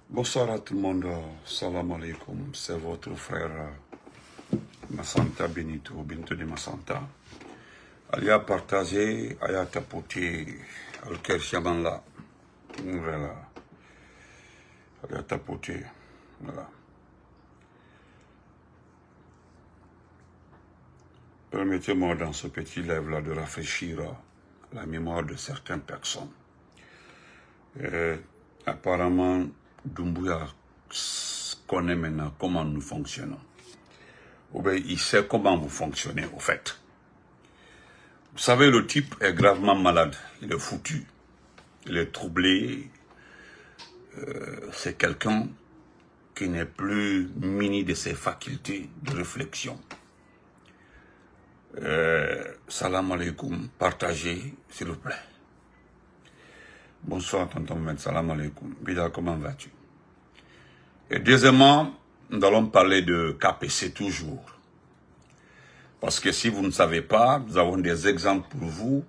Bonsoir à tout le monde, salam alaikum, c'est votre frère Massanta Benito, Benito de Massanta. Allez à partager, allez à tapoter, al-Ker Shabanla, voilà, allez à tapoter, voilà. Permettez-moi dans ce petit live-là de rafraîchir la mémoire de certaines personnes. Apparemment, Doumbouya connaît maintenant comment nous fonctionnons. Ou bien il sait comment vous fonctionnez, au fait. Vous savez, le type est gravement malade. Il est foutu. Il est troublé. C'est quelqu'un qui n'est plus muni de ses facultés de réflexion. Salam alaikum. Partagez, s'il vous plaît. Bonsoir, tonton Mohamed. Salam alaikum. Bida, comment vas-tu? Et deuxièmement, nous allons parler de KPC toujours. Parce que si vous ne savez pas, nous avons des exemples pour vous.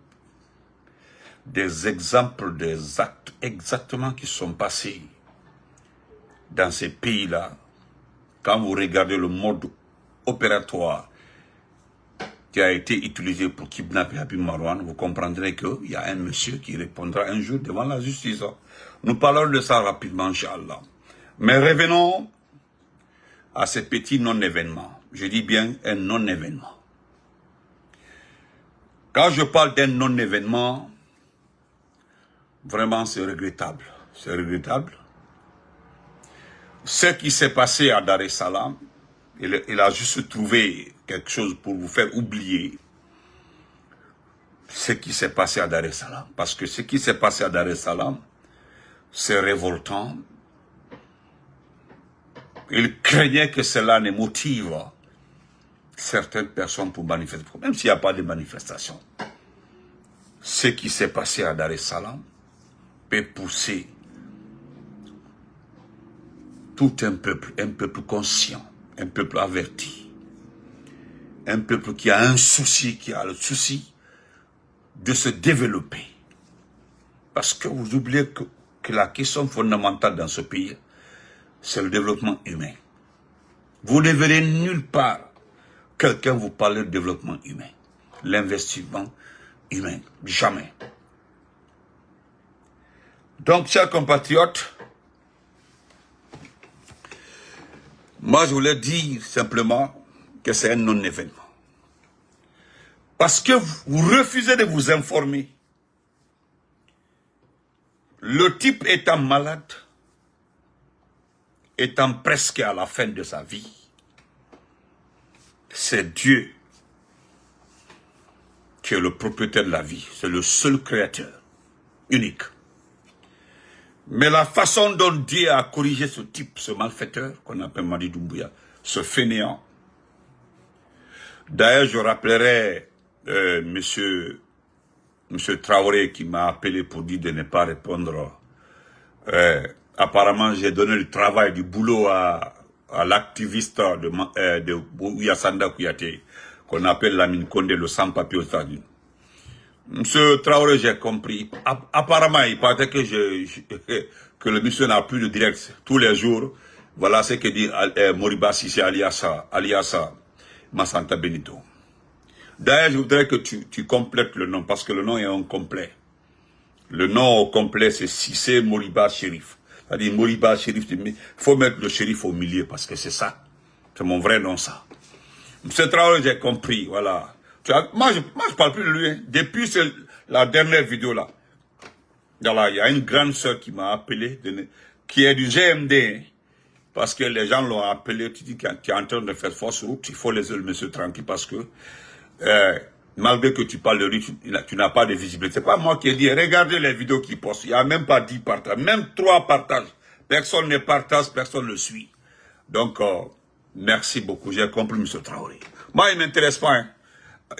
Des exemples des actes exactement qui sont passés dans ces pays-là. Quand vous regardez le mode opératoire qui a été utilisé pour kidnapper Habib Marwan, vous comprendrez qu'il y a un monsieur qui répondra un jour devant la justice. Nous parlons de ça rapidement, Inch'Allah. Mais revenons à ces petits non-événements. Je dis bien un non-événement. Quand je parle d'un non-événement, vraiment c'est regrettable. C'est regrettable. Ce qui s'est passé à Dar es Salaam, il a juste trouvé quelque chose pour vous faire oublier ce qui s'est passé à Dar es Salaam. Parce que ce qui s'est passé à Dar es Salaam, c'est révoltant. Il craignait que cela ne motive certaines personnes pour manifester. Même s'il n'y a pas de manifestation. Ce qui s'est passé à Dar es Salaam peut pousser tout un peuple conscient, un peuple averti, un peuple qui a un souci, qui a le souci de se développer. Parce que vous oubliez que la question fondamentale dans ce pays, c'est le développement humain. Vous ne verrez nulle part quelqu'un vous parler de développement humain, l'investissement humain, jamais. Donc, chers compatriotes, moi je voulais dire simplement que c'est un non-événement. Parce que vous refusez de vous informer. Le type étant malade, étant presque à la fin de sa vie, c'est Dieu qui est le propriétaire de la vie. C'est le seul créateur, unique. Mais la façon dont Dieu a corrigé ce type, ce malfaiteur, qu'on appelle Mamadi Doumbouya, ce fainéant. D'ailleurs, je rappellerai monsieur Traoré qui m'a appelé pour dire de ne pas répondre. Apparemment, j'ai donné du travail, du boulot à l'activiste de Ouyassanda Kouyaté, qu'on appelle Lamine Condé, le sans-papier aux États-Unis. Monsieur Traoré, j'ai compris. Apparemment, il paraît que le monsieur n'a plus de direct tous les jours. Voilà ce que dit Moriba Sissé alias Massanta Benito. D'ailleurs, je voudrais que tu complètes le nom, parce que le nom est incomplet. Le nom au complet, c'est Sissé Moriba Chérif. C'est-à-dire Moriba Chérif, il faut mettre le shérif au milieu, parce que c'est ça. C'est mon vrai nom, ça. Monsieur Traoré, j'ai compris, voilà. Moi, je parle plus de lui. Hein. Depuis la dernière vidéo, là, il y a une grande sœur qui m'a appelé, qui est du GMD, hein, parce que les gens l'ont appelé, tu dis qu'il est en train de faire fausse route, il faut laisser le monsieur tranquille, parce que malgré que tu parles de lui, tu n'as pas de visibilité. C'est pas moi qui ai dit, regardez les vidéos qu'il poste, il n'y a même pas 10 partages, même 3 partages. Personne ne partage, personne ne le suit. Donc, merci beaucoup, j'ai compris monsieur Traoré. Moi, il ne m'intéresse pas, hein.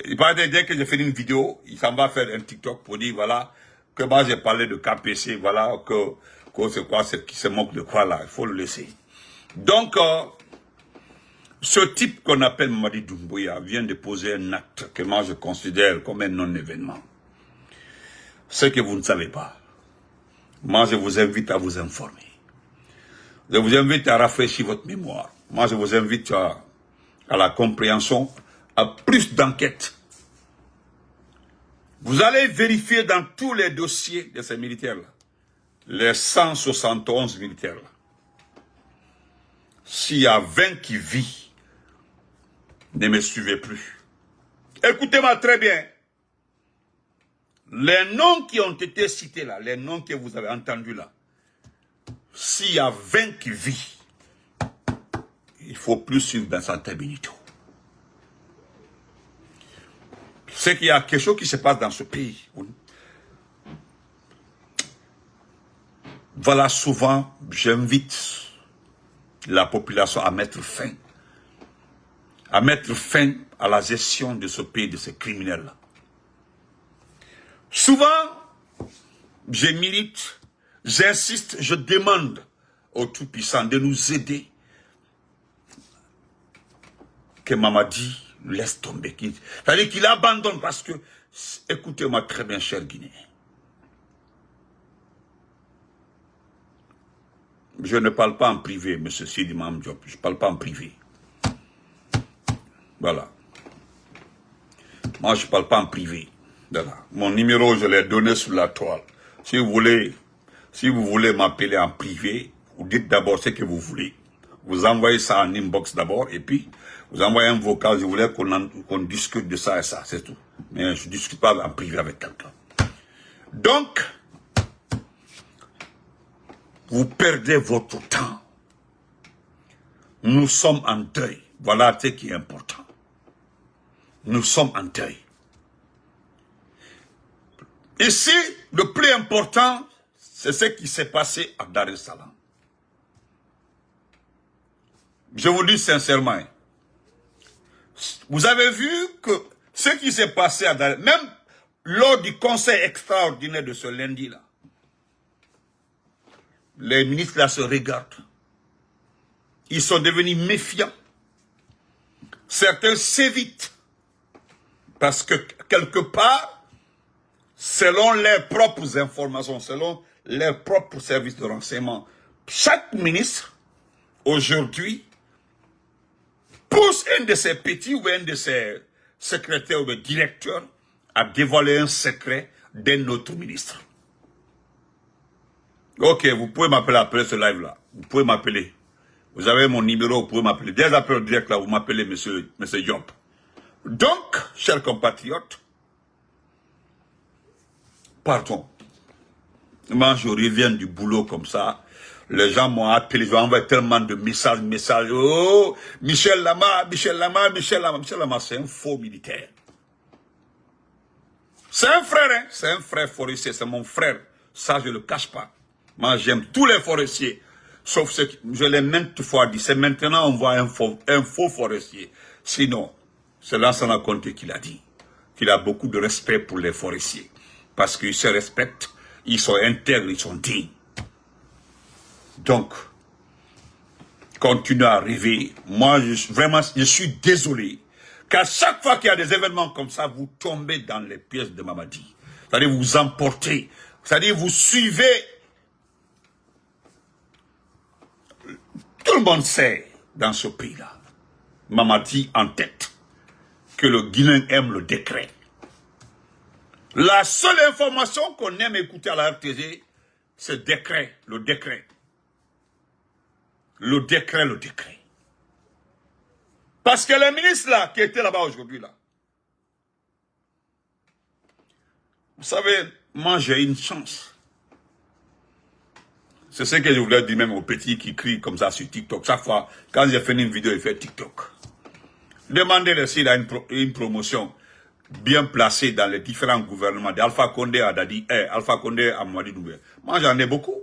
Il paraît dès que j'ai fait une vidéo, il s'en va faire un TikTok pour dire, voilà, que moi j'ai parlé de KPC, voilà, que c'est quoi, qui se moque de quoi là, il faut le laisser. Donc, ce type qu'on appelle Mamadi Doumbouya vient de poser un acte que moi je considère comme un non-événement. Ce que vous ne savez pas. Moi, je vous invite à vous informer. Je vous invite à rafraîchir votre mémoire. Moi, je vous invite à la compréhension, à plus d'enquêtes. Vous allez vérifier dans tous les dossiers de ces militaires-là, les 171 militaires-là. S'il y a 20 qui vivent, ne me suivez plus. Écoutez-moi très bien. Les noms qui ont été cités là, les noms que vous avez entendus là, s'il y a 20 qui vivent, il ne faut plus suivre Vincent Benito. C'est qu'il y a quelque chose qui se passe dans ce pays. Voilà, souvent, j'invite la population à mettre fin à la gestion de ce pays, de ces criminels-là. Souvent, je milite, j'insiste, je demande aux Tout-Puissants de nous aider. Que Mamadi laisse tomber. C'est-à-dire qu'il abandonne parce que, écoutez-moi très bien, cher Guinéen. Je ne parle pas en privé, M. Sidi Mam Diop. Je ne parle pas en privé. Voilà. Moi, je ne parle pas en privé. Voilà. Mon numéro, je l'ai donné sur la toile. Si vous voulez m'appeler en privé, vous dites d'abord ce que vous voulez. Vous envoyez ça en inbox d'abord, et puis vous envoyez un vocal, je voulais qu'on discute de ça et ça, c'est tout. Mais je ne discute pas en privé avec quelqu'un. Donc, vous perdez votre temps. Nous sommes en deuil. Voilà ce qui est important. Nous sommes en deuil. Ici, le plus important, c'est ce qui s'est passé à Dar es Salaam. Je vous dis sincèrement, vous avez vu que ce qui s'est passé à Dar es Salaam, même lors du conseil extraordinaire de ce lundi-là, les ministres là se regardent. Ils sont devenus méfiants. Certains s'évitent. Parce que quelque part, selon leurs propres informations, selon leurs propres services de renseignement, chaque ministre, aujourd'hui, pousse un de ses petits ou un de ses secrétaires ou directeurs à dévoiler un secret d'un autre ministre. Ok, vous pouvez m'appeler après ce live-là. Vous pouvez m'appeler. Vous avez mon numéro, vous pouvez m'appeler. Dès l'appel direct là, vous m'appelez monsieur Diop. Donc, chers compatriotes, pardon. Moi, je reviens du boulot comme ça. Les gens m'ont appelé, je envoie tellement de messages. Oh, Michel Lama, c'est un faux militaire. C'est un frère, hein? C'est un frère forestier, c'est mon frère. Ça, je ne le cache pas. Moi, j'aime tous les forestiers. Sauf ce que je l'ai maintes fois dit. C'est maintenant on voit un faux forestier. Sinon, c'est Lansana Conté qui l'a dit. Qu'il a beaucoup de respect pour les forestiers. Parce qu'ils se respectent, ils sont intègres, ils sont dignes. Donc, continuez à rêver. Moi, je suis désolé qu'à chaque fois qu'il y a des événements comme ça, vous tombez dans les pièges de Mamadi. C'est-à-dire vous emportez. C'est-à-dire vous suivez. Tout le monde sait dans ce pays-là, Mamadi en tête, que le Guinéen aime le décret. La seule information qu'on aime écouter à la RTG, c'est le décret. Le décret. Parce que les ministres là, qui étaient là-bas aujourd'hui, là, vous savez, moi j'ai une chance. C'est ce que je voulais dire même aux petits qui crient comme ça sur TikTok. Chaque fois, quand j'ai fait une vidéo, il fait TikTok. Demandez-le s'il a une promotion bien placée dans les différents gouvernements d'Alpha Condé à Dadi, Alpha Condé à Mamadi Doumbouya. Moi, j'en ai beaucoup.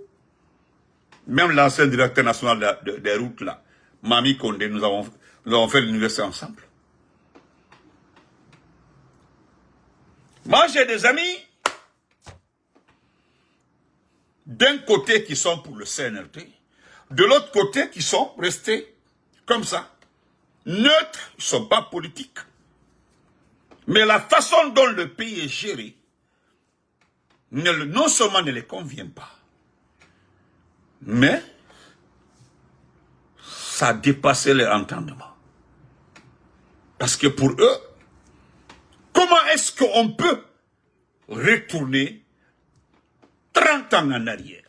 Même l'ancien directeur national des routes, là, Mami Condé, nous avons fait l'université ensemble. Moi, j'ai des amis d'un côté qui sont pour le CNRT, de l'autre côté qui sont restés comme ça, neutres, ils ne sont pas politiques. Mais la façon dont le pays est géré, non seulement ne les convient pas, Mais ça dépassait leur entendement. Parce que pour eux, comment est-ce qu'on peut retourner 30 ans en arrière?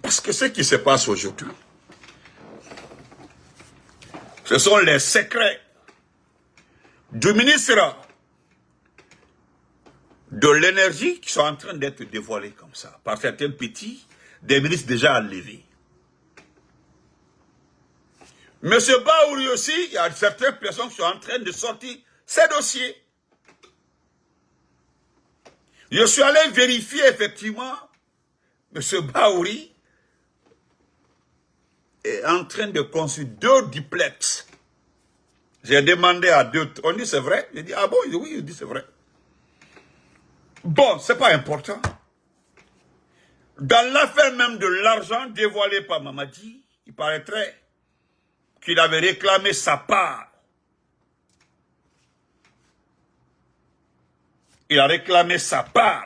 Parce que ce qui se passe aujourd'hui, ce sont les secrets du ministre de l'énergie qui sont en train d'être dévoilés comme ça, par certains petits, des ministres déjà enlevés. Monsieur Baouri aussi, il y a certaines personnes qui sont en train de sortir ces dossiers. Je suis allé vérifier effectivement, monsieur Baouri est en train de construire 2 duplex. J'ai demandé à 2, on dit c'est vrai? Il dit ah bon? Il dit oui, il dit c'est vrai. Bon, c'est pas important. Dans l'affaire même de l'argent dévoilé par Mamadi, il paraîtrait qu'il avait réclamé sa part. Il a réclamé sa part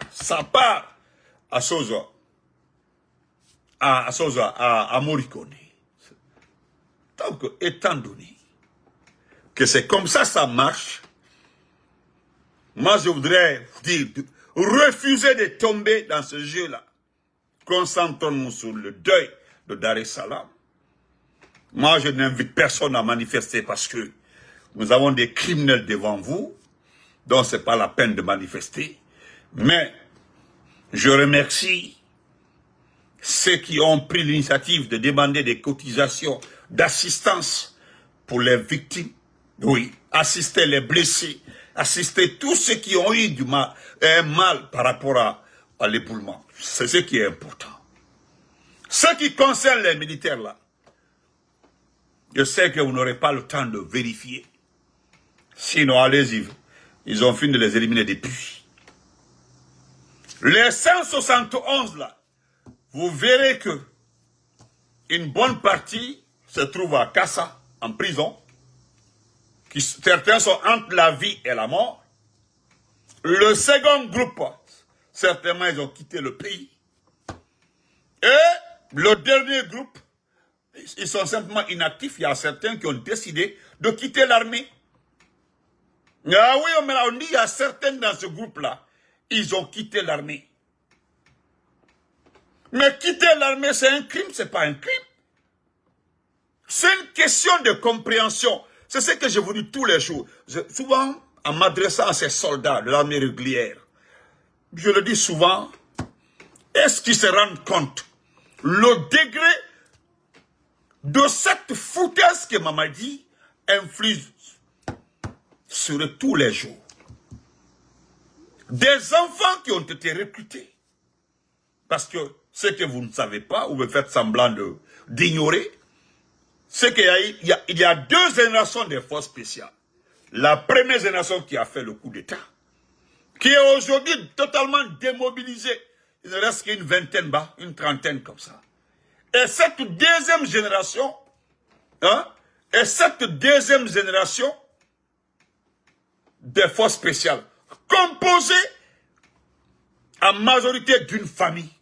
à Sosa, à Morikone. Donc, étant donné que c'est comme ça marche, moi je voudrais dire, refuser de tomber dans ce jeu-là. Concentrons-nous sur le deuil de Dar es Salaam. Moi je n'invite personne à manifester parce que nous avons des criminels devant vous, donc ce n'est pas la peine de manifester. Mais je remercie ceux qui ont pris l'initiative de demander des cotisations d'assistance pour les victimes. Oui, assister les blessés, assister tous ceux qui ont eu du mal, un mal par rapport à l'éboulement. C'est ce qui est important. Ce qui concerne les militaires là, je sais que vous n'aurez pas le temps de vérifier. Sinon, allez-y. Ils ont fini de les éliminer depuis. Les 171 là, vous verrez que une bonne partie se trouve à Kassa, en prison. Certains sont entre la vie et la mort. Le second groupe, certainement, ils ont quitté le pays. Et le dernier groupe, ils sont simplement inactifs. Il y a certains qui ont décidé de quitter l'armée. Ah oui, on dit, il y a certains dans ce groupe-là, ils ont quitté l'armée. Mais quitter l'armée, c'est un crime, c'est pas un crime. C'est une question de compréhension. C'est ce que je vous dis tous les jours. Souvent, en m'adressant à ces soldats de l'armée régulière, je le dis souvent, est-ce qu'ils se rendent compte le degré de cette foutaise que Mamadi inflige sur tous les jours? Des enfants qui ont été recrutés. Parce que ce que vous ne savez pas, ou vous faites semblant d'ignorer, c'est qu'il y a 2 générations de forces spéciales. La première génération qui a fait le coup d'État, qui est aujourd'hui totalement démobilisée. Il ne reste qu'une vingtaine, une trentaine comme ça. Et cette deuxième génération, des forces spéciales, composée en majorité d'une famille,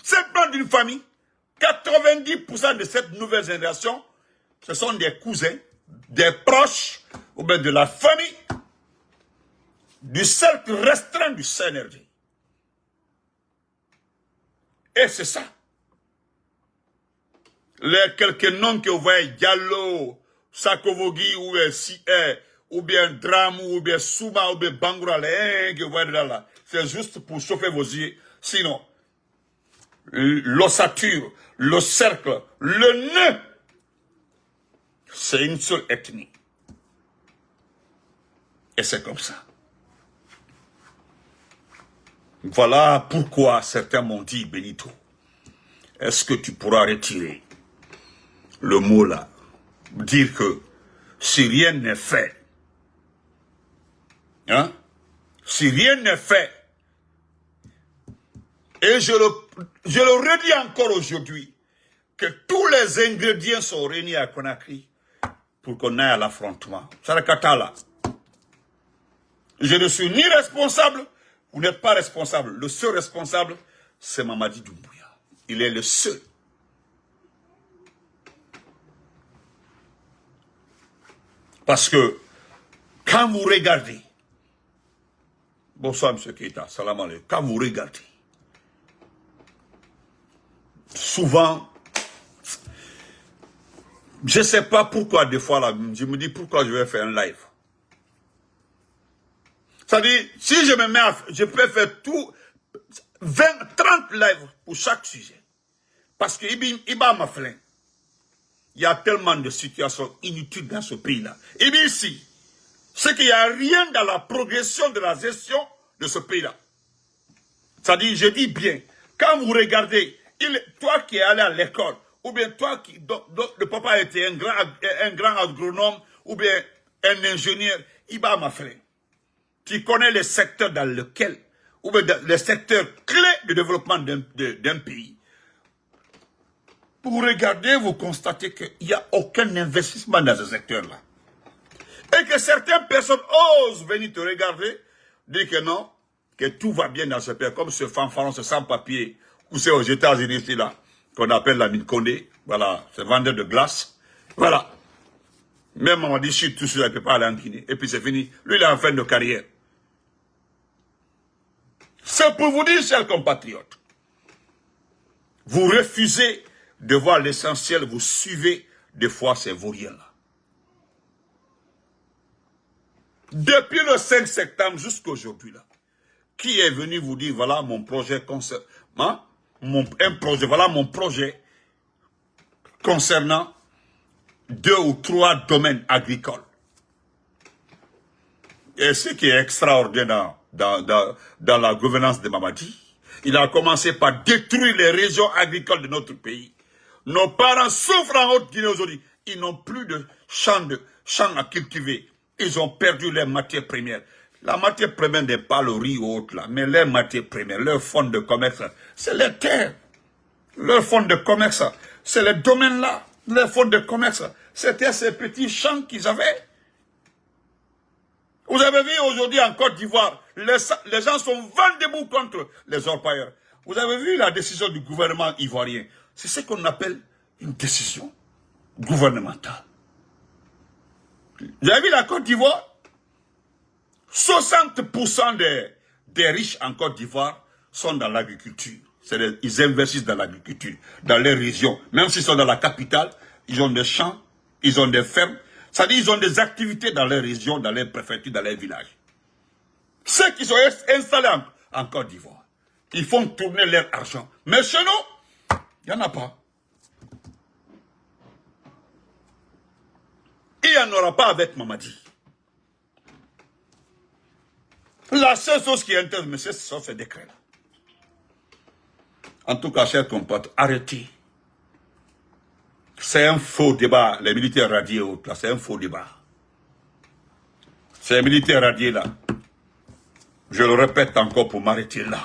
simplement d'une famille. 90% de cette nouvelle génération, ce sont des cousins, des proches, ou bien de la famille, du cercle restreint du CNRD. Et c'est ça. Les quelques noms que vous voyez, Diallo, Sakovogi, ou bien Dramou, ou bien Souma, ou bien Bangoura, que vous voyez là, c'est juste pour chauffer vos yeux. Sinon, l'ossature, le cercle, le nœud, c'est une seule ethnie. Et c'est comme ça. Voilà pourquoi certains m'ont dit, Benito, est-ce que tu pourras retirer le mot là, dire que si rien n'est fait, si rien n'est fait, et je le redis encore aujourd'hui, que tous les ingrédients sont réunis à Conakry pour qu'on aille à l'affrontement. Sarakata là. Je ne suis ni responsable, vous n'êtes pas responsable. Le seul responsable, c'est Mamadi Doumbouya. Il est le seul. Parce que, quand vous regardez, bonsoir M. Keita, salam alaikum, quand vous regardez, souvent, je ne sais pas pourquoi des fois, là, je me dis pourquoi je vais faire un live. C'est-à-dire, si je me mets à, je peux faire tout, 20, 30 lives pour chaque sujet. Parce que Iba Maflin, il y a tellement de situations inutiles dans ce pays-là. Et bien ici, c'est qu'il n'y a rien dans la progression de la gestion de ce pays-là. C'est-à-dire, je dis bien, quand vous regardez, toi qui es allé à l'école, ou bien toi qui, dont le papa était un grand agronome, ou bien un ingénieur, Iba Maflin, qui connaît les secteurs dans lesquels, ou bien les secteurs clés de développement d'un pays. Vous regardez, vous constatez qu'il n'y a aucun investissement dans ce secteur-là. Et que certaines personnes osent venir te regarder, dire que non, que tout va bien dans ce pays, comme ce fanfaron, ce sans-papier, ou c'est aux États-Unis ici là, qu'on appelle la mine Condé, voilà, ce vendeur de glace, voilà. Même on dit, je suis tout seul, il ne peut pas aller en Guinée, et puis c'est fini. Lui, il est en fin de carrière. C'est pour vous dire, chers compatriotes, vous refusez de voir l'essentiel, vous suivez des fois ces vauriens-là. Depuis le 5 septembre jusqu'à aujourd'hui, là, qui est venu vous dire, voilà mon projet concernant, voilà mon projet concernant 2 ou 3 domaines agricoles. Et ce qui est extraordinaire dans la gouvernance de Mamadi, il a commencé par détruire les régions agricoles de notre pays. Nos parents souffrent en Haute-Guinée aujourd'hui. Ils n'ont plus de champs à cultiver. Ils ont perdu leurs matières premières. La matière première n'est pas le riz ou autre là, mais leurs matières premières, leur fonds de commerce, c'est les terres. Leur fonds de commerce, c'est les domaines là. Leur fonds de commerce, c'était ces petits champs qu'ils avaient. Vous avez vu aujourd'hui en Côte d'Ivoire, les gens sont vent debout contre les orpailleurs. Vous avez vu la décision du gouvernement ivoirien. C'est ce qu'on appelle une décision gouvernementale. Vous avez vu la Côte d'Ivoire? 60% des riches en Côte d'Ivoire sont dans l'agriculture. Ils investissent dans l'agriculture, dans les régions. Même s'ils sont dans la capitale, ils ont des champs, ils ont des fermes. C'est-à-dire qu'ils ont des activités dans les régions, dans les préfectures, dans les villages. Ceux qui sont installés en Côte d'Ivoire, ils font tourner leur argent. Mais chez nous, il n'y en a pas. Il n'y en aura pas avec Mamadi. La seule chose qui intéresse, mais c'est ce décret-là. En tout cas, chers compatriotes, arrêtez. C'est un faux débat, les militaires radiés autres, là, c'est un faux débat. Ces militaires radiés là, je le répète encore pour m'arrêter là.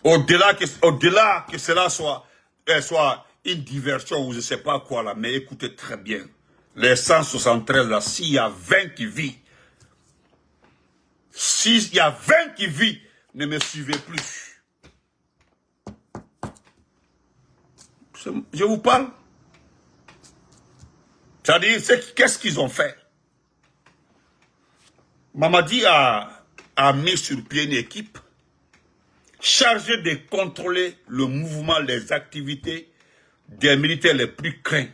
Au-delà que cela soit une diversion ou je ne sais pas quoi là, mais écoutez très bien. Les 173 là, s'il y a 20 qui vivent, s'il y a 20 qui vivent, ne me suivez plus. Je vous parle. C'est-à-dire, qu'est-ce qu'ils ont fait? Mamadi a mis sur pied une équipe chargée de contrôler le mouvement, les activités des militaires les plus craints.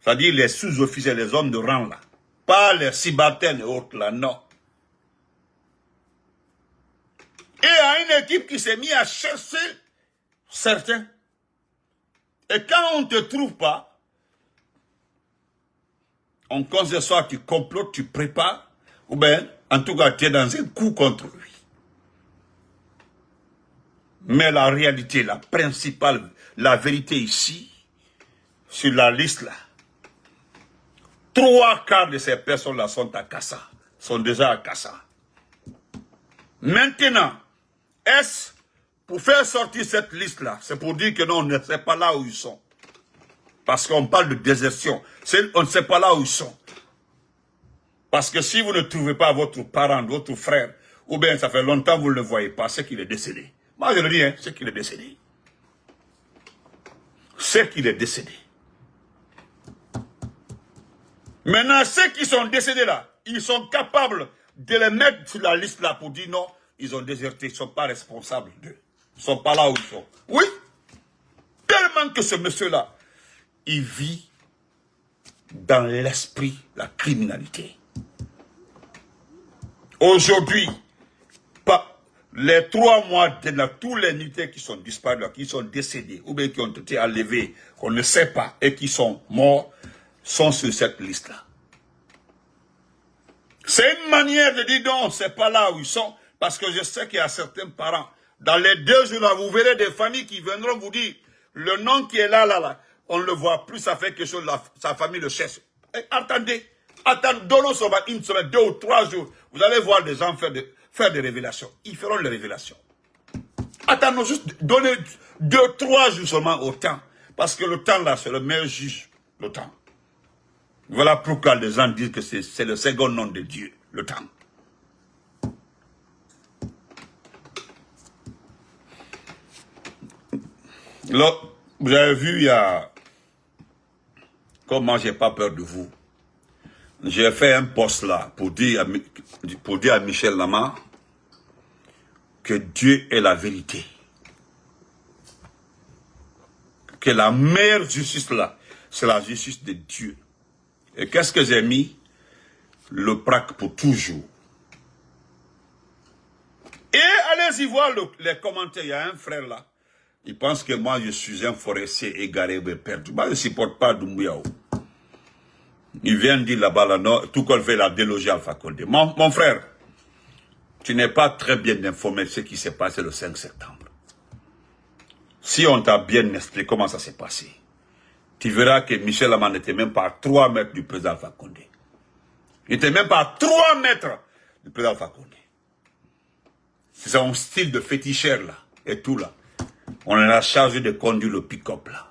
C'est-à-dire les sous-officiers, les hommes de rang là. Pas les subalternes et autres là, non. Et il y a une équipe qui s'est mise à chercher certains. Et quand on ne te trouve pas, on considère soit tu complotes, tu prépares, ou bien, en tout cas, tu es dans un coup contre lui. Mais la réalité, la principale, la vérité ici, sur la liste là, 3/4 de ces personnes-là sont à Kassa, sont déjà à Kassa. Maintenant, est-ce pour faire sortir cette liste-là, c'est pour dire que non, on ne sait pas là où ils sont. Parce qu'on parle de désertion. On ne sait pas là où ils sont. Parce que si vous ne trouvez pas votre parent, votre frère, ou bien ça fait longtemps que vous ne le voyez pas, c'est qu'il est décédé. Moi je le dis, hein, c'est qu'il est décédé. C'est qu'il est décédé. Maintenant, ceux qui sont décédés là, ils sont capables de les mettre sur la liste là pour dire non, ils ont déserté, ils ne sont pas responsables d'eux. Ils ne sont pas là où ils sont. Oui, tellement que ce monsieur-là, il vit dans l'esprit la criminalité. Aujourd'hui, les 3 mois de tous les militaires qui sont disparus, qui sont décédés, ou bien qui ont été enlevés, qu'on ne sait pas, et qui sont morts, sont sur cette liste-là. C'est une manière de dire non, c'est pas là où ils sont, parce que je sais qu'il y a certains parents, dans les 2 jours là, vous verrez des familles qui viendront vous dire, le nom qui est là, on ne le voit plus, ça fait quelque chose, sa famille le cherche. Et attendez, donnons seulement une semaine, 2 ou 3 jours, vous allez voir des gens faire des révélations. Ils feront les révélations. Attendons juste, donnez 2-3 jours seulement au temps. Parce que le temps là, c'est le meilleur juge, le temps. Voilà pourquoi les gens disent que c'est le second nom de Dieu, le temps. Là, vous avez vu, il y a... Comment j'ai pas peur de vous. J'ai fait un post là pour dire à Michel Lama que Dieu est la vérité. Que la meilleure justice là, c'est la justice de Dieu. Et qu'est-ce que j'ai mis? Le prac pour toujours. Et allez-y voir les commentaires. Il y a un frère là. Il pense que moi je suis un forestier égaré, mais perdu. Moi je ne supporte pas Doumbouya. Il vient dire là-bas, là, non, tout qu'on fait la déloger Alpha Condé. Mon frère, tu n'es pas très bien informé de ce qui s'est passé le 5 septembre. Si on t'a bien expliqué comment ça s'est passé, tu verras que Michel Lama n'était même pas à 3 mètres du président Alpha Condé. Il n'était même pas à 3 mètres du président Alpha Condé. C'est son style de féticheur là, et tout là. On en a chargé de conduire le pick-up là.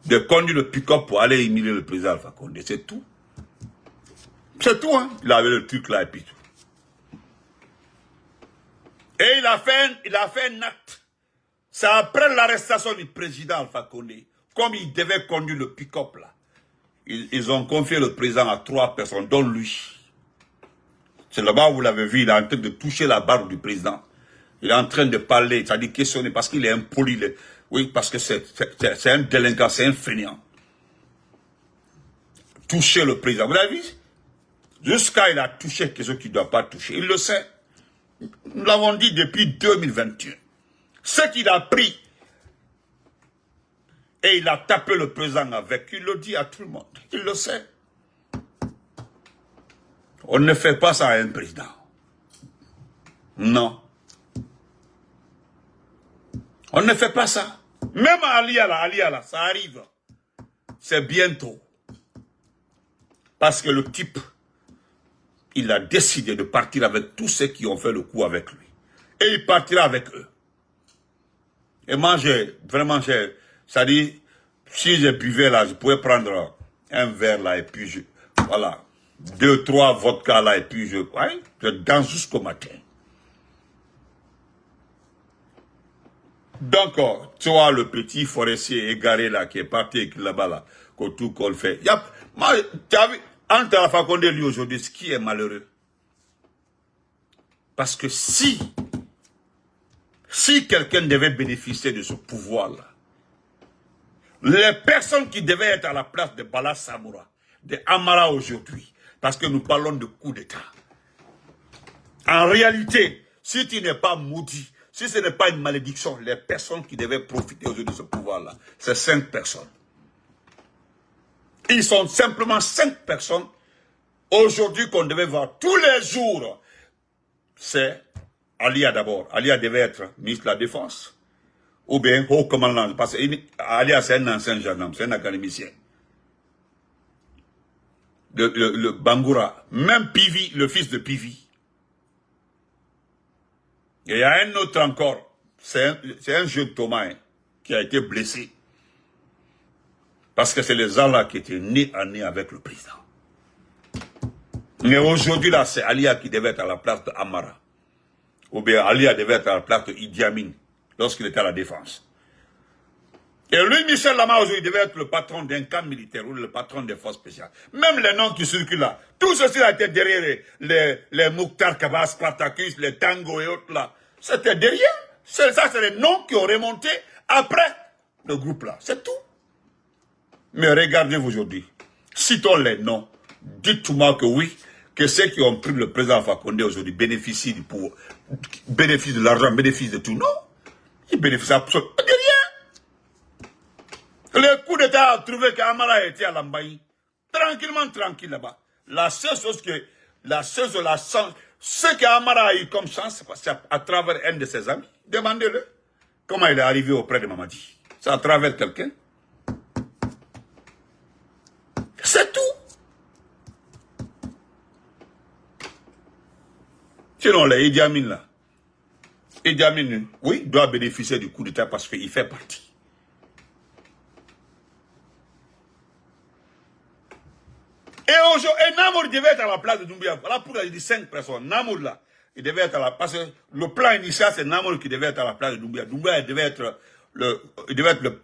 De conduire le pick-up pour aller humilier le président Alpha Condé, c'est tout. C'est tout, hein. Il avait le truc là et puis tout. Et il a fait un acte. C'est après l'arrestation du président Alpha Condé, comme il devait conduire le pick-up là. Ils ont confié le président à 3 personnes, dont lui. C'est là-bas où vous l'avez vu, il est en train de toucher la barbe du président. Il est en train de parler, c'est-à-dire questionner, parce qu'il est impoli. Oui, parce que c'est un délinquant, c'est un fainéant. Toucher le président. Vous l'avez vu? Jusqu'à il a touché quelque chose qu'il ne doit pas toucher. Il le sait. Nous l'avons dit depuis 2021. Ce qu'il a pris, et il a tapé le président avec, il le dit à tout le monde. Il le sait. On ne fait pas ça à un président. Non. On ne fait pas ça. Même à Aliala, ça arrive. C'est bientôt. Parce que le type, il a décidé de partir avec tous ceux qui ont fait le coup avec lui. Et il partira avec eux. Et moi, ça dit, si je buvais là, je pouvais prendre un verre là, et puis voilà, 2-3 vodka là, et puis je danse jusqu'au matin. Donc, tu vois le petit forestier égaré là, qui est parti là-bas là, tout qu'on fait. Moi, tu as vu, entre Alpha Condé lui aujourd'hui, ce qui est malheureux. Parce que si quelqu'un devait bénéficier de ce pouvoir-là, les personnes qui devaient être à la place de Bala Samoura, de Amara aujourd'hui, parce que nous parlons de coup d'État. En réalité, si tu n'es pas maudit, si ce n'est pas une malédiction, les personnes qui devaient profiter aujourd'hui de ce pouvoir-là, c'est 5 personnes. Ils sont simplement 5 personnes aujourd'hui qu'on devait voir tous les jours. C'est Alia d'abord. Alia devait être ministre de la Défense. Ou bien haut commandant. Parce qu'Alia c'est un ancien gendarme, c'est un académicien. Le Bangoura. Même Pivi, le fils de Pivi. Et il y a un autre encore. C'est un jeune Thomas qui a été blessé. Parce que c'est les gens là qui étaient nés à nez avec le président. Mais aujourd'hui, là, c'est Alia qui devait être à la place de Amara. Ou bien Alia devait être à la place de Idi Amin, lorsqu'il était à la défense. Et lui, Michel Lama, aujourd'hui, devait être le patron d'un camp militaire ou le patron des forces spéciales. Même les noms qui circulent là, tout ceci a été derrière les Mouktar Kaba, Spartacus, les Tango et autres là. C'était derrière. Ça, c'est les noms qui ont remonté après le groupe là. C'est tout. Mais regardez-vous aujourd'hui. Citons les noms. Dites-moi que oui, que ceux qui ont pris le président Fakonde aujourd'hui bénéficient du pouvoir, bénéficient de l'argent, bénéficient de tout. Non. Ils bénéficient absolument de rien. Le coup d'État a trouvé qu'Amara était à l'Ambaï. Tranquillement, tranquille là-bas. La seule chose que, ce qu'Amara a eu comme chance, c'est à travers un de ses amis. Demandez-le. Comment il est arrivé auprès de Mamadi. C'est à travers quelqu'un. C'est tout. Sinon, les Idi Amin là. Idi Amin, oui, doit bénéficier du coup d'État parce qu'il fait partie. Et aujourd'hui, Namour devait être à la place de Doumbouya. Voilà pourquoi il dit 5 personnes. Namour là, il devait être à la place. Parce que le plan initial, c'est Namour qui devait être à la place de Doumbouya. Doumbouya devait être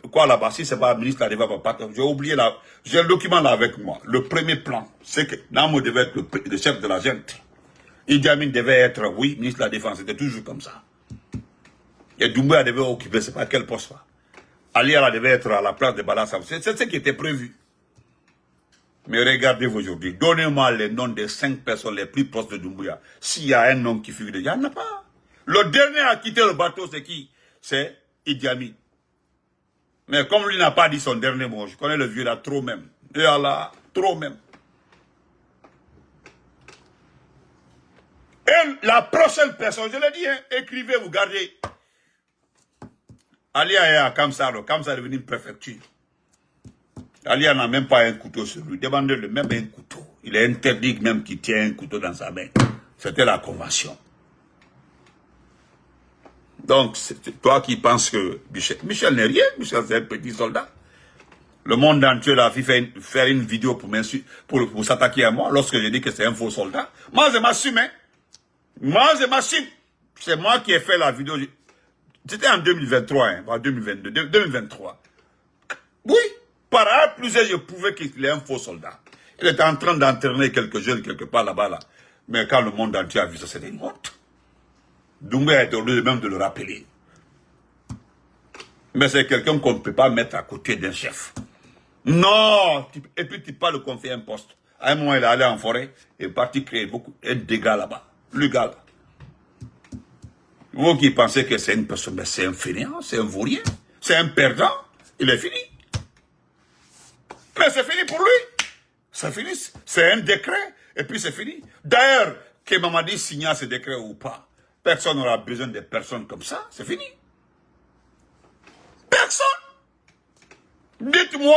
quoi là-bas? Si c'est pas le ministre, là, devait pas partir. J'ai oublié là. J'ai le document là avec moi. Le premier plan, c'est que Namour devait être le chef de la gente. Idi Amin devait être, oui, ministre de la Défense. C'était toujours comme ça. Et Doumbouya devait occuper, c'est pas quel poste là. Aliara devait être à la place de Bala Sam. C'est ce qui était prévu. Mais regardez-vous aujourd'hui, donnez-moi les noms des 5 personnes les plus proches de Doumbouya. S'il y a un nom qui figure, il n'y en a pas. Le dernier à quitter le bateau, c'est qui? C'est Idi Amin. Mais comme lui n'a pas dit son dernier mot, je connais le vieux là trop même. Et Allah, trop même. Et la prochaine personne, je l'ai dit, hein, écrivez, vous gardez. Alia est à Kamsaro. Kamsaro est devenu une préfecture. Alia n'a même pas un couteau sur lui. Demandez-le même un couteau. Il est interdit même qu'il tienne un couteau dans sa main. C'était la convention. Donc, c'est toi qui penses que Michel n'est rien. Michel, c'est un petit soldat. Le monde entier a fait faire une vidéo pour s'attaquer à moi lorsque j'ai dit que c'est un faux soldat. Moi, je m'assume. Hein. Moi, je m'assume. C'est moi qui ai fait la vidéo. C'était en 2023, hein, en 2022, 2023. Oui. Par A plus je pouvais qu'il est un faux soldat. Il était en train d'entraîner quelques jeunes quelque part là-bas. Là. Mais quand le monde entier a vu ça, c'était une honte. Doumbouya est obligé même de le rappeler. Mais c'est quelqu'un qu'on ne peut pas mettre à côté d'un chef. Non. Et puis tu peux le confier un poste. À un moment, il est allé en forêt et est parti créer un dégât là-bas. Le gars là. Vous qui pensez que c'est une personne, mais c'est un fainéant, c'est un vaurien, c'est un perdant, il est fini. Mais c'est fini pour lui. C'est fini. C'est un décret. Et puis c'est fini. D'ailleurs, que Mamadi signa ce décret ou pas, personne n'aura besoin de personnes comme ça. C'est fini. Personne. Dites-moi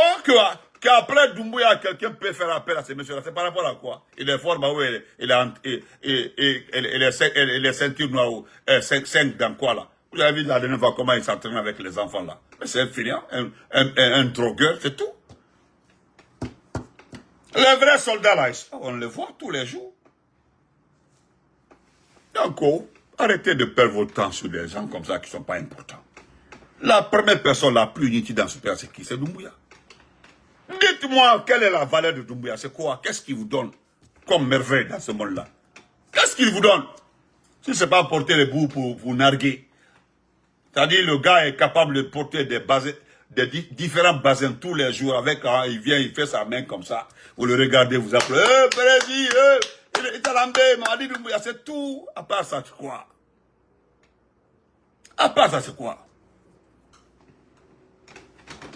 qu'après Doumbouya, quelqu'un peut faire appel à ces messieurs-là. C'est par rapport à quoi? Il est fort, bah oui, il est ceinture noire, 5 dans quoi là? Vous avez vu la dernière fois comment il s'entraîne avec les enfants là. Mais c'est un fainéant, un drogueur, c'est tout. Les vrais soldats là, on les voit tous les jours. Donc, arrêtez de perdre votre temps sur des gens comme ça qui ne sont pas importants. La première personne la plus inutile dans ce pays, c'est qui? C'est Doumbouya. Dites-moi, quelle est la valeur de Doumbouya? C'est quoi? Qu'est-ce qu'il vous donne comme merveille dans ce monde-là? Qu'est-ce qu'il vous donne? Si ce n'est pas porter les bouts pour vous narguer. C'est-à-dire, le gars est capable de porter des différents basins tous les jours avec, il vient, il fait sa main comme ça. Vous le regardez, vous appelez, président, il est alambé, Mamadi Doumbouya, c'est tout. À part ça, c'est quoi? À part ça, c'est quoi?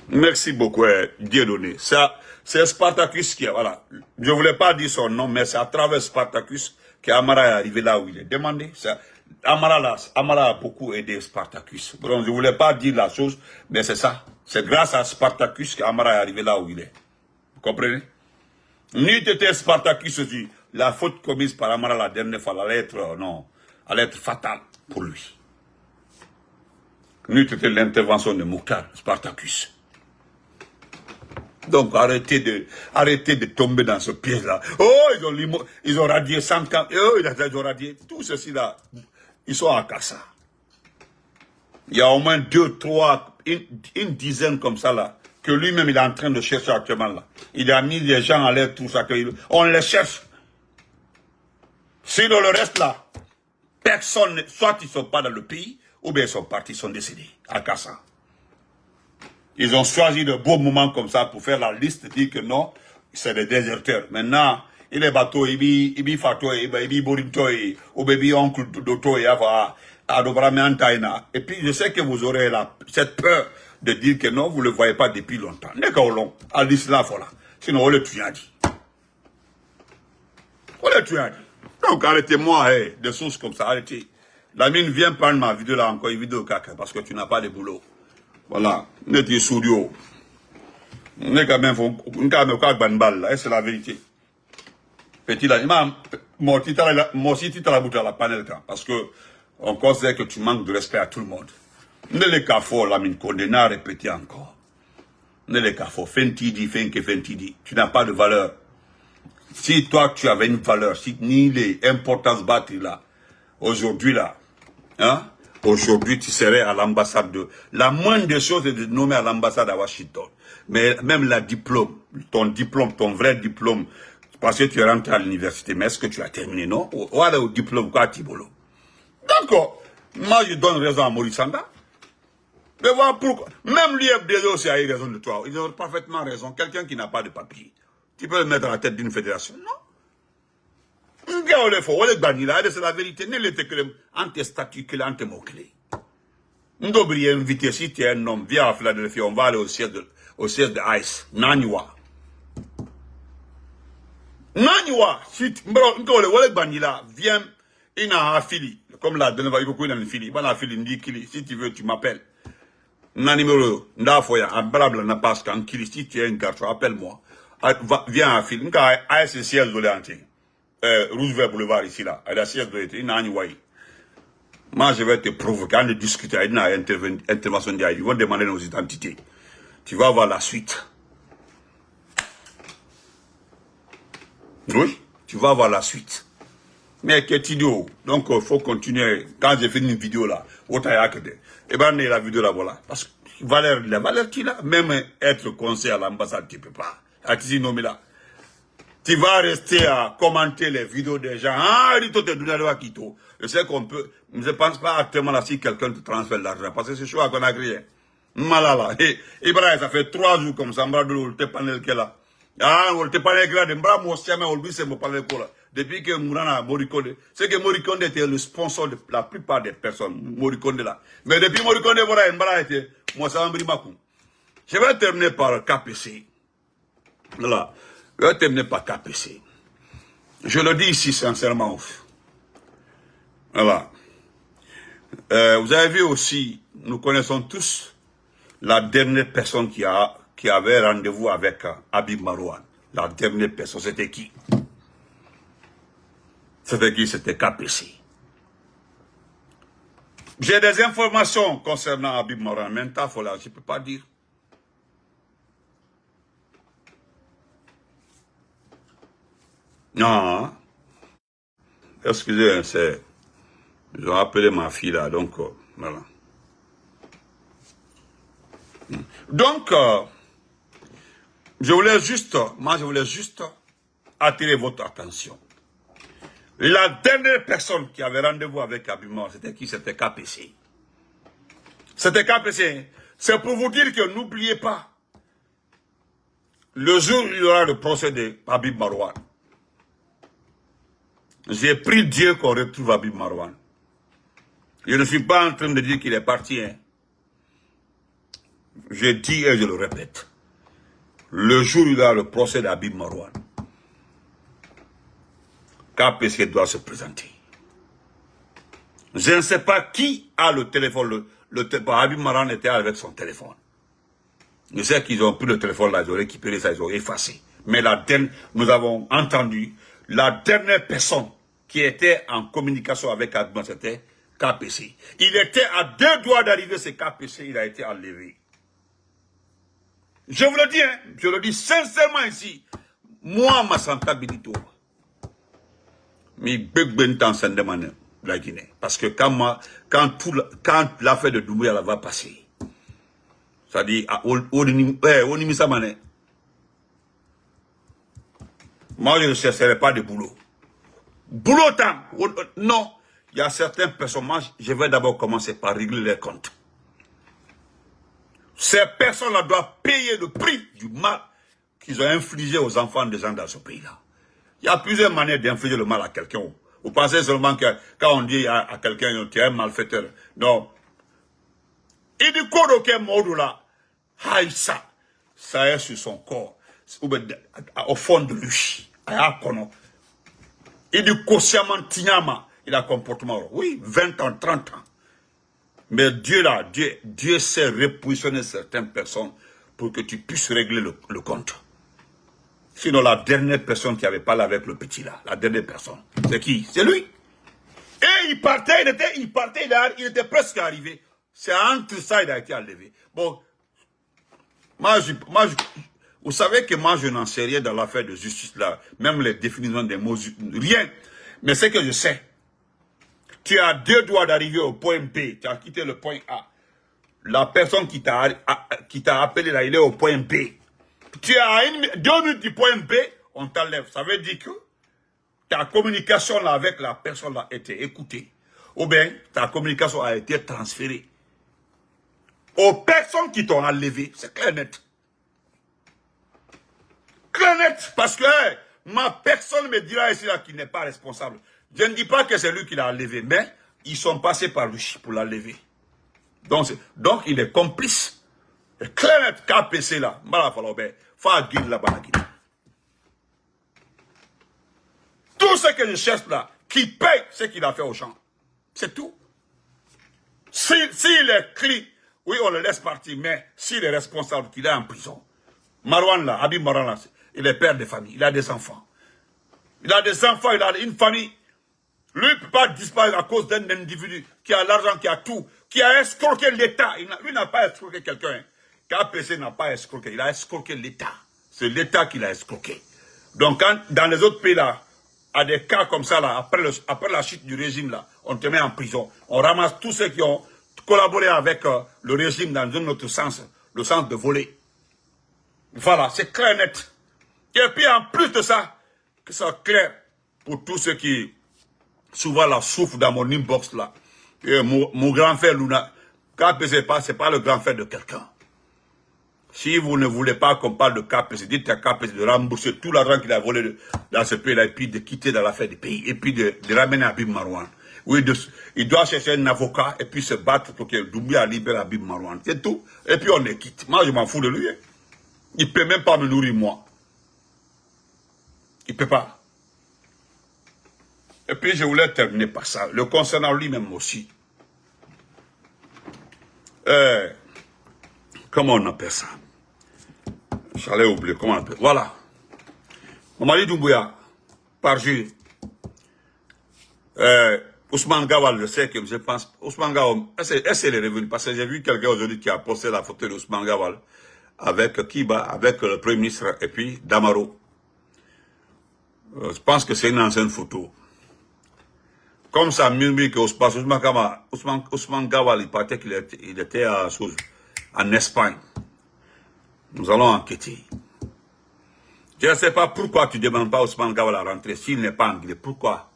Merci beaucoup, Dieu donné. Ça, c'est Spartacus qui est, voilà. Je ne voulais pas dire son nom, mais c'est à travers Spartacus qu'Amara est arrivé là où il est. Demandez. Amara a beaucoup aidé Spartacus. Donc, je ne voulais pas dire la chose, mais c'est ça. C'est grâce à Spartacus qu'Amara est arrivé là où il est. Vous comprenez? N'eût été Spartacus aussi, la faute commise par Amara la dernière fois, allait être fatale pour lui. N'eût été l'intervention de Mouktar, Spartacus. Donc arrêtez de tomber dans ce piège-là. Oh, ils ont radié 100 ans. Oh, ils ont radié. Tout ceci là, ils sont à Kassa. Il y a au moins 2, 3, une dizaine comme ça là, que lui-même il est en train de chercher actuellement là. Il a mis les gens à l'air, tout ça. On les cherche. Sinon le reste là, personne, soit ils ne sont pas dans le pays, ou bien ils sont partis, ils sont décédés à Kassa. Ils ont choisi de beaux moments comme ça pour faire la liste, dire que non, c'est des déserteurs. Maintenant, il est bateau, il fato, il borinto, ou bien oncle d'auto, et puis je sais que vous aurez cette peur de dire que non, vous ne le voyez pas depuis longtemps. N'est-ce long, à l'islam, voilà. Sinon, on le tue, dit. On le tue, dit. Donc, arrêtez-moi, des sources comme ça, arrêtez. La mine vient prendre ma vidéo là, encore une vidéo caca, parce que tu n'as pas de boulot. Voilà, net yi studio. N'est quand même, on quand même quoi banbal là, c'est la vérité. Petit là, imam, moi aussi tu la bouteille à la panel parce que on considère que tu manques de respect à tout le monde. Ne les cafos la mine condamné à répéter encore. Ne les cafos, fentidi, tu n'as pas de valeur. Si toi tu avais une valeur, si ni les importances batteries là, aujourd'hui là, hein? Aujourd'hui, tu serais à l'ambassade de... La moindre des choses est de nommer à l'ambassade à Washington. Mais même ton vrai diplôme, parce que tu es rentré à l'université, mais est-ce que tu as terminé, non? Ou alors, au diplôme, quoi, Tibolo? D'accord. Moi, je donne raison à Maurice Sanda. Mais voilà pourquoi. Même l'UFDG aussi a eu raison de toi. Ils ont parfaitement raison. Quelqu'un qui n'a pas de papier, tu peux le mettre à la tête d'une fédération, non? C'est la vérité. Ne l'été que ante statut que ante mots-clés. Ndobri est invité, si tu es un homme, viens à Philadelphie, on va aller au siège de ICE. Naniwa. Naniwa. Si tu viens, il a un fili. Comme la dernière fois, il y a un fili. Il y a un fili, si tu veux, tu m'appelles. Nanimero, Ndafoya, un blabla n'a pas qu'un kili. Si tu es un garçon, appelle-moi. Viens à fili. ICE, le siège de l'antique. Roosevelt Boulevard ici là, à la siège de l'été, moi je vais te provoquer, on va discuter, il y a une intervention d'Aïd, ils vont demander nos identités. Tu vas voir la suite. Oui, tu vas voir la suite. Mais quel idiot. Donc il faut continuer. Quand j'ai fait une vidéo là, et ben la vidéo là voilà. Parce que la valeur qu'il a, même être conseiller à l'ambassade, tu ne peux pas. Tu vas rester à commenter les vidéos des gens. Ah, je sais qu'on peut. Je ne pense pas actuellement là si quelqu'un te transfère l'argent. Parce que c'est chaud qu'on a créé. Malala. Et Ibrahim, ça fait 3 jours comme ça. On te panel qu'elle a. Ah, on te panel qu'elle a. Mbra Mosiame, on lui c'est mon panel qu'elle a. Depuis que Mourana Morikonde. C'est que Morikonde était le sponsor de la plupart des personnes. Morikonde là. Mais depuis Morikonde, voilà, Mbra était. Moi, ça m'a Makou. Je vais terminer par KPC. Voilà. Je vais terminer par KPC. Je le dis ici sincèrement. Voilà. Vous avez vu aussi, nous connaissons tous la dernière personne qui avait rendez-vous avec Habib Marouane. La dernière personne, c'était qui? C'était qui? C'était KPC. J'ai des informations concernant Habib Marouane. Maintenant, je ne peux pas dire. Non. Excusez, ils ont appelé ma fille là, donc voilà. Donc, je voulais juste attirer votre attention. La dernière personne qui avait rendez-vous avec Abimor, c'était qui? C'était KPC. C'était KPC. C'est pour vous dire que n'oubliez pas, le jour où il y aura le procès de Habib Marouane, j'ai prié Dieu qu'on retrouve Habib Marouane. Je ne suis pas en train de dire qu'il est parti. Hein. Je dis et je le répète. Le jour où il y aura le procès d'Habib Marouane, KPC doit se présenter. Je ne sais pas qui a le téléphone. Habib Marouane était avec son téléphone. Je sais qu'ils ont pris le téléphone là, ils ont récupéré ça, ils ont effacé. Mais nous avons entendu, la dernière personne qui était en communication avec Habib Marouane, c'était KPC. Il était à 2 doigts d'arriver, c'est KPC, il a été enlevé. Je vous le dis, hein, je le dis sincèrement ici. Moi, ma sentabilité. Mais Begbentan s'en demande la Guinée. Parce que quand l'affaire de Doumbouya va passer, c'est-à-dire, moi, je ne chercherai pas de boulot. Boulot, non. Il y a certains personnages, je vais d'abord commencer par régler les comptes. Ces personnes-là doivent payer le prix du mal qu'ils ont infligé aux enfants des gens dans ce pays-là. Il y a plusieurs manières d'infliger le mal à quelqu'un. Vous pensez seulement que quand on dit à quelqu'un, tu es un malfaiteur. Non. Il dit quoi d'aucun mot là? Ça est sur son corps. Au fond de lui. Il dit consciemment, il a un comportement. Oui, 20 ans, 30 ans. Mais Dieu là, Dieu sait repositionner certaines personnes pour que tu puisses régler le compte. Sinon, la dernière personne qui avait parlé avec le petit là, la dernière personne, c'est qui? C'est lui. Et il partait, il était presque arrivé. C'est entre ça, il a été enlevé. Bon, vous savez que moi, je n'en sais rien dans l'affaire de justice là, même les définitions des mots, rien. Mais c'est que je sais. Tu as 2 doigts d'arriver au point B, tu as quitté le point A. La personne qui t'a appelé là, il est au point B. Tu as 2 minutes du point B, on t'enlève. Ça veut dire que ta communication là avec la personne là a été écoutée. Ou bien ta communication a été transférée aux personnes qui t'ont enlevé. C'est clair net. Clair net. Parce que ma personne me dira ici là qu'il n'est pas responsable. Je ne dis pas que c'est lui qui l'a enlevé, mais ils sont passés par lui pour l'enlever. Donc il est complice. C'est clair net. KPC là. Tout ce que je cherche là, qui paye ce qu'il a fait au champ. C'est tout. S'il est clean, oui, on le laisse partir, mais s'il est responsable, qu'il est en prison. Marwan là, Habib Marwan là, il est père de famille, il a des enfants. Il a des enfants, il a une famille. Lui ne peut pas disparaître à cause d'un individu qui a l'argent, qui a tout, qui a escroqué l'État. Lui n'a pas escroqué quelqu'un. KPC n'a pas escroqué, il a escroqué l'État. C'est l'État qui l'a escroqué. Donc dans les autres pays là, à des cas comme ça là, après la chute du régime là, on te met en prison. On ramasse tous ceux qui ont collaboré avec le régime dans un autre sens, le sens de voler. Voilà, c'est clair net. Et puis en plus de ça, que ça soit clair pour tous ceux qui souvent la souffrent dans mon inbox là. Et mon grand frère Luna, KPC c'est pas le grand frère de quelqu'un. Si vous ne voulez pas qu'on parle de KPC, dites à KPC de rembourser tout l'argent qu'il a volé dans ce pays-là et puis de quitter dans l'affaire du pays et puis de ramener Habib Marwan. Oui, il doit chercher un avocat et puis se battre pour que Doumbouya libère Habib Marwan. C'est tout. Et puis on est quitte. Moi, je m'en fous de lui. Hein. Il ne peut même pas me nourrir, moi. Il ne peut pas. Et puis je voulais terminer par ça. Le concernant lui-même aussi. Comment on appelle ça? J'allais oublier, comment on appelle. Voilà. Mamadi Doumbouya, par jour. Ousmane Gawal, je sais que je pense. Ousmane Gawal, est-ce qu'il est revenu? Parce que j'ai vu quelqu'un aujourd'hui qui a posté la photo d'Ousmane Gawal avec Kiba, avec le Premier ministre et puis Damaro. Je pense que c'est une ancienne photo. Comme ça, murmure que Ousmane Gawal, il paraît qu'il était en Espagne. Nous allons enquêter. Je ne sais pas pourquoi tu ne demandes pas à Ousmane Gawal à rentrer s'il n'est pas anglais. Pourquoi?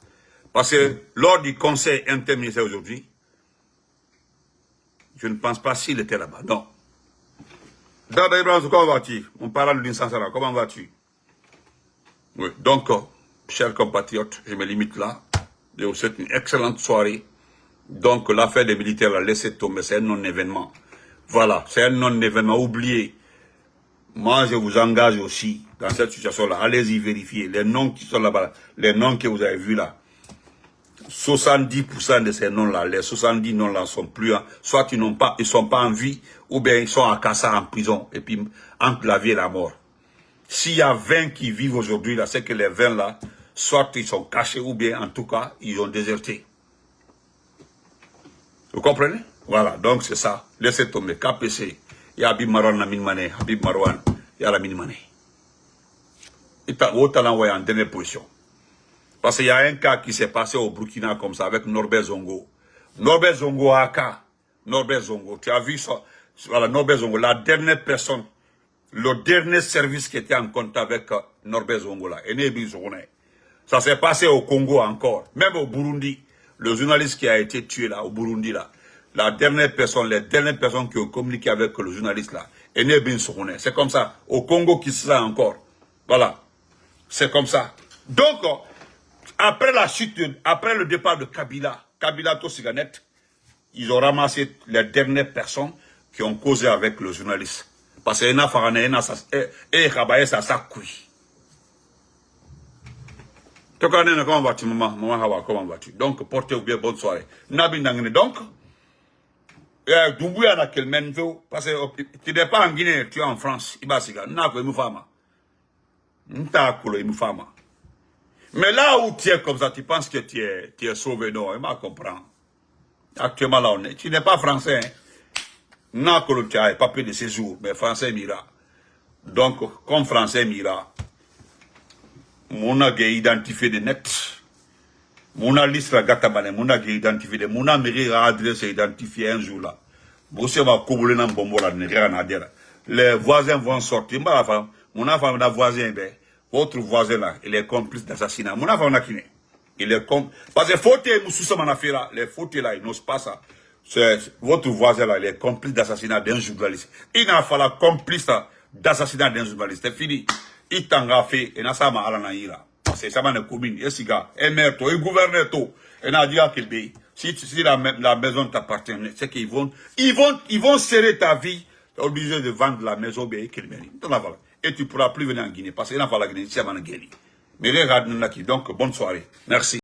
Parce que lors du conseil interministériel aujourd'hui, je ne pense pas s'il était là-bas. Non. Dada Ibrahim, comment vas-tu? On parle de l'Insansara, comment vas-tu? Oui, donc, chers compatriotes, je me limite là. Je vous souhaite une excellente soirée. Donc, l'affaire des militaires, la laissez tomber, c'est un non-événement. Voilà, c'est un non-événement, oubliez. Moi, je vous engage aussi dans cette situation-là. Allez-y vérifier les noms qui sont là-bas, les noms que vous avez vus là. 70% de ces noms-là, les 70 noms-là sont plus, soit ils sont pas en vie, ou bien ils sont à Kassa en prison, et puis entre la vie et la mort. S'il y a 20 qui vivent aujourd'hui, là, c'est que les 20 là, soit ils sont cachés, ou bien en tout cas, ils ont déserté. Vous comprenez? Voilà, donc c'est ça. Laissez tomber KPC. Il y a Habib Marwan, la mine mané. Habib Marwan, il y a la mine mané. Il t'a envoyé en dernière position. Parce qu'il y a un cas qui s'est passé au Burkina comme ça avec Norbert Zongo. Norbert Zongo AK. Norbert Zongo. Tu as vu ça? Voilà, Norbert Zongo, la dernière personne, le dernier service qui était en contact avec Norbert Zongo là. Ça s'est passé au Congo encore. Même au Burundi. Le journaliste qui a été tué là, au Burundi là. La dernière personne, les dernières personnes qui ont communiqué avec le journaliste là. C'est comme ça. Au Congo qui se sent encore. Voilà. C'est comme ça. Donc, après la chute, après le départ de Kabila Tosiganet, ils ont ramassé les dernières personnes qui ont causé avec le journaliste. Parce qu'il y a comment vas-tu, maman? Maman Hawa, comment vas-tu? Donc, portez ou bien bonne soirée. Donc, Doumbouya n'a quel même parce que tu n'es pas en Guinée, tu es en France. Mais là où tu es comme ça, tu penses que tu es sauvé, non, il m'a compris. Actuellement, là, tu n'es pas français. Non, que tu as papier de séjour, mais français mira. Donc, comme français mira, mon a identifié des nets. Mon a liste la gatabane, mon a identifié des, mon a mérité adresse identifié un jour là. Vous va couvrir dans bombo là, les voisins vont sortir. Mon enfant, mon voisin, votre voisin là, il est complice d'assassinat. Mon enfant, il est complice. Parce que faute, là, les fautes là, ils n'osent pas ça. Votre voisin là, il est complice d'assassinat d'un journaliste. Il n'a pas la complice d'assassinat d'un journaliste. C'est fini. Il t'en fait, et n'a pas mal en ira. C'est ça, ma commune, et siga, et maire, et gouverneur, et n'a dit à quel pays. Si la maison t'appartient, c'est qu'ils vont serrer ta vie, tu es obligé de vendre la maison, et tu ne pourras plus venir en Guinée, parce qu'il n'a pas la Guinée, c'est à Guinée. Mais regarde, donc, bonne soirée. Merci.